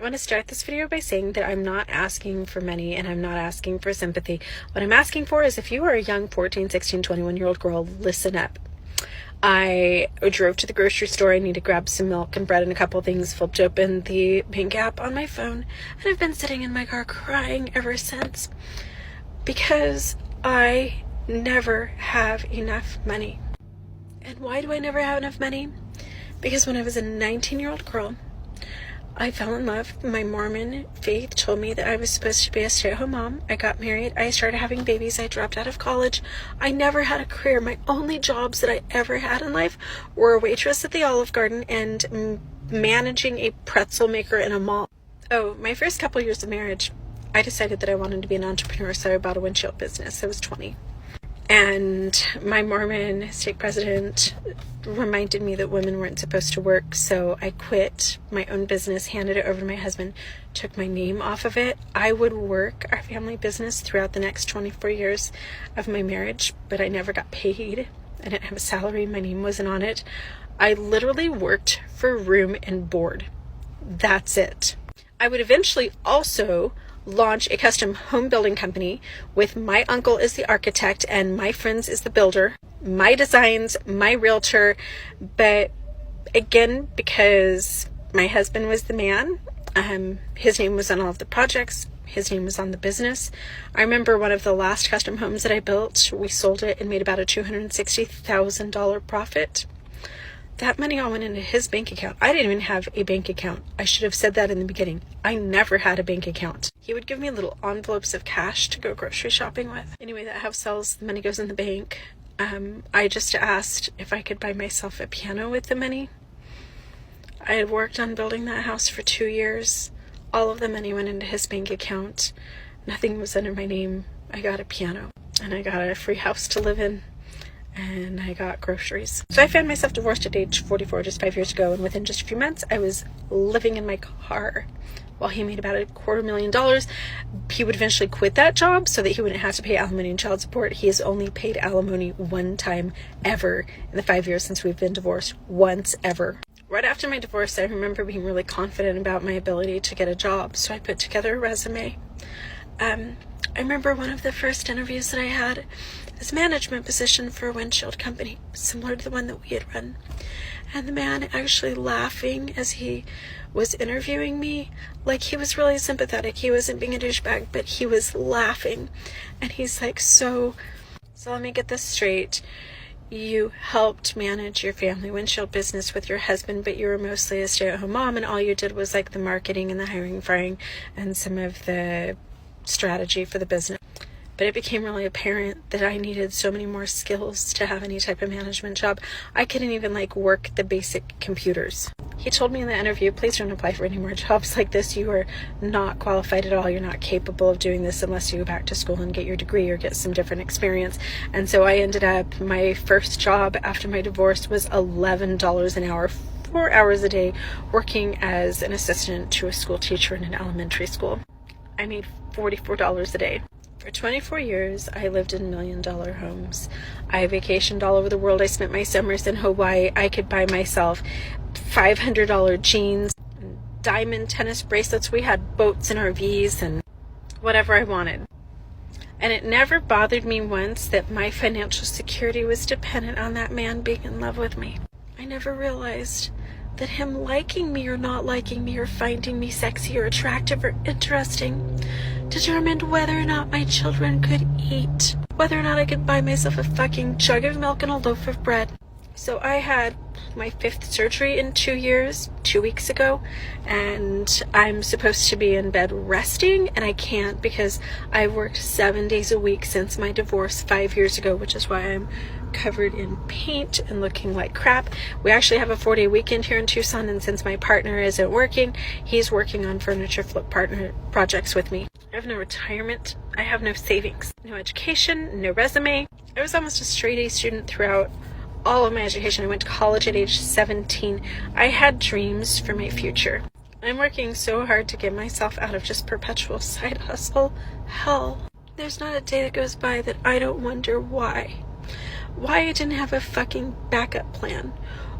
I want to start this video by saying that I'm not asking for money and I'm not asking for sympathy. What I'm asking for is if you are a young 14, 16, 21-year-old girl, listen up. I drove to the grocery store. I need to grab some milk and bread and a couple things, flipped open the bank app on my phone, and I've been sitting in my car crying ever since because I never have enough money. And why do I never have enough money? Because when I was a 19-year-old girl, I fell in love. My Mormon faith told me that I was supposed to be a stay-at-home mom. I got married. I started having babies. I dropped out of college. I never had a career. My only jobs that I ever had in life were a waitress at the Olive Garden and managing a pretzel maker in a mall. Oh, my first couple years of marriage, I decided that I wanted to be an entrepreneur, so I bought a windshield business. I was 20. And my Mormon stake president reminded me that women weren't supposed to work, so I quit my own business, handed it over to my husband, took my name off of it. I would work our family business throughout the next 24 years of my marriage, but I never got paid. I didn't have a salary. My name wasn't on it. I literally worked for room and board. That's it. I would eventually also launch a custom home building company with my uncle as the architect and my friends as the builder, my designs, my realtor. But again, because my husband was the man, his name was on all of the projects, his name was on the business. I remember one of the last custom homes that I built, we sold it and made about a $260,000 profit. That money all went into his bank account. I didn't even have a bank account. I should have said that in the beginning. I never had a bank account. He would give me little envelopes of cash to go grocery shopping with. Anyway, that house sells, the money goes in the bank. I just asked if I could buy myself a piano with the money. I had worked on building that house for 2 years. All of the money went into his bank account. Nothing was under my name. I got a piano and I got a free house to live in. And I got groceries. So I found myself divorced at age 44 just 5 years ago, and within just a few months I was living in my car while he made about $250,000. He would eventually quit that job so that he wouldn't have to pay alimony and child support. He has only paid alimony one time ever in the 5 years since we've been divorced. Once ever. Right after my divorce, I remember being really confident about my ability to get a job, so I put together a resume. I remember one of the first interviews that I had, this management position for a windshield company, similar to the one that we had run. And the man actually laughing as he was interviewing me, like he was really sympathetic. He wasn't being a douchebag, but he was laughing. And he's like, so let me get this straight. You helped manage your family windshield business with your husband, but you were mostly a stay-at-home mom, and all you did was like the marketing and the hiring, firing, and some of the strategy for the business. But it became really apparent that I needed so many more skills to have any type of management job. I couldn't even work the basic computers. He told me in the interview, please don't apply for any more jobs like this. You are not qualified at all. You're not capable of doing this unless you go back to school and get your degree or get some different experience. And so I ended up, my first job after my divorce was $11 an hour, 4 hours a day, working as an assistant to a school teacher in an elementary school. I made $44 a day. For 24 years, I lived in $1 million homes. I vacationed all over the world. I spent my summers in Hawaii. I could buy myself $500 jeans, diamond tennis bracelets. We had boats and RVs and whatever I wanted. And it never bothered me once that my financial security was dependent on that man being in love with me. I never realized that him liking me or not liking me or finding me sexy or attractive or interesting determined whether or not my children could eat, whether or not I could buy myself a fucking jug of milk and a loaf of bread. So I had my 5th surgery in 2 years, 2 weeks ago, and I'm supposed to be in bed resting, and I can't because I worked 7 days a week since my divorce 5 years ago, which is why I'm covered in paint and looking like crap. We actually have a 4-day weekend here in Tucson, and since my partner isn't working, he's working on furniture flip partner projects with me. I have no retirement. I have no savings, no education, no resume. I was almost a straight A student throughout all of my education. I went to college at age 17. I had dreams for my future. I'm working so hard to get myself out of just perpetual side hustle hell. There's not a day that goes by that I don't wonder why. Why I didn't have a fucking backup plan.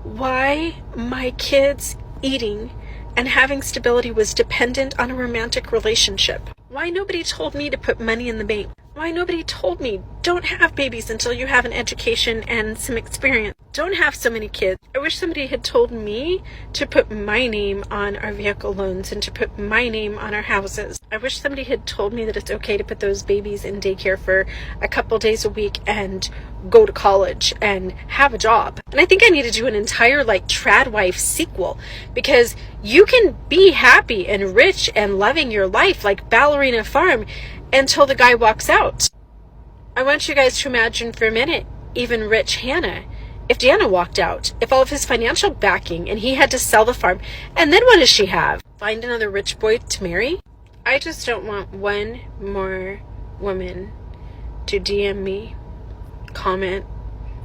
Why my kids eating and having stability was dependent on a romantic relationship. Why nobody told me to put money in the bank? Why nobody told me, don't have babies until you have an education and some experience. Don't have so many kids. I wish somebody had told me to put my name on our vehicle loans and to put my name on our houses. I wish somebody had told me that it's okay to put those babies in daycare for a couple days a week and go to college and have a job. And I think I need to do an entire Trad Wife sequel, because you can be happy and rich and loving your life like Ballerina Farm until the guy walks out. I want you guys to imagine for a minute, even rich Hannah. If Deanna walked out, if all of his financial backing and he had to sell the farm, and then what does she have? Find another rich boy to marry? I just don't want one more woman to DM me, comment,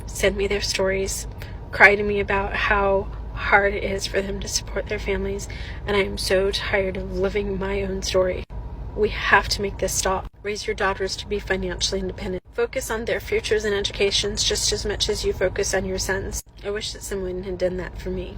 send me their stories, cry to me about how hard it is for them to support their families, and I am so tired of living my own story. We have to make this stop. Raise your daughters to be financially independent. Focus on their futures and educations just as much as you focus on your sons. I wish that someone had done that for me.